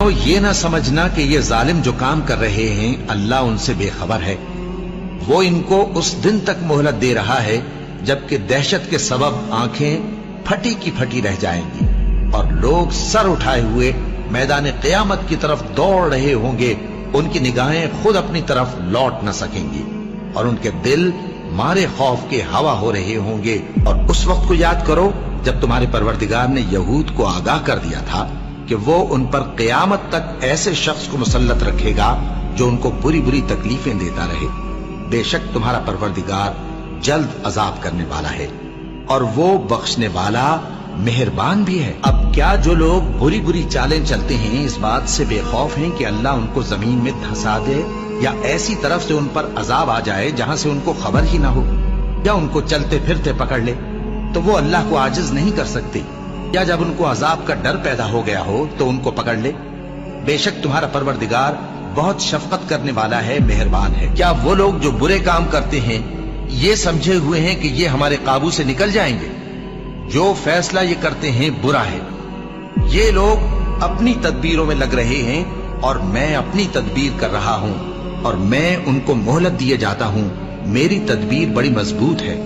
تو یہ نہ سمجھنا کہ یہ ظالم جو کام کر رہے ہیں اللہ ان سے بے خبر ہے. وہ ان کو اس دن تک مہلت دے رہا ہے جبکہ دہشت کے سبب آنکھیں پھٹی کی پھٹی رہ جائیں گی اور لوگ سر اٹھائے ہوئے میدان قیامت کی طرف دوڑ رہے ہوں گے. ان کی نگاہیں خود اپنی طرف لوٹ نہ سکیں گی اور ان کے دل مارے خوف کے ہوا ہو رہے ہوں گے. اور اس وقت کو یاد کرو جب تمہارے پروردگار نے یہود کو آگاہ کر دیا تھا کہ وہ ان پر قیامت تک ایسے شخص کو مسلط رکھے گا جو ان کو بری بری تکلیفیں دیتا رہے. بے شک تمہارا پروردگار جلد عذاب کرنے والا ہے اور وہ بخشنے والا مہربان بھی ہے. اب کیا جو لوگ بری بری چالیں چلتے ہیں اس بات سے بے خوف ہیں کہ اللہ ان کو زمین میں دھسا دے یا ایسی طرف سے ان پر عذاب آ جائے جہاں سے ان کو خبر ہی نہ ہو، یا ان کو چلتے پھرتے پکڑ لے تو وہ اللہ کو عاجز نہیں کر سکتے، یا جب ان کو عذاب کا ڈر پیدا ہو گیا ہو تو ان کو پکڑ لے؟ بے شک تمہارا پروردگار بہت شفقت کرنے والا ہے، مہربان ہے. کیا وہ لوگ جو برے کام کرتے ہیں یہ سمجھے ہوئے ہیں کہ یہ ہمارے قابو سے نکل جائیں گے؟ جو فیصلہ یہ کرتے ہیں برا ہے. یہ لوگ اپنی تدبیروں میں لگ رہے ہیں اور میں اپنی تدبیر کر رہا ہوں اور میں ان کو مہلت دیے جاتا ہوں. میری تدبیر بڑی مضبوط ہے.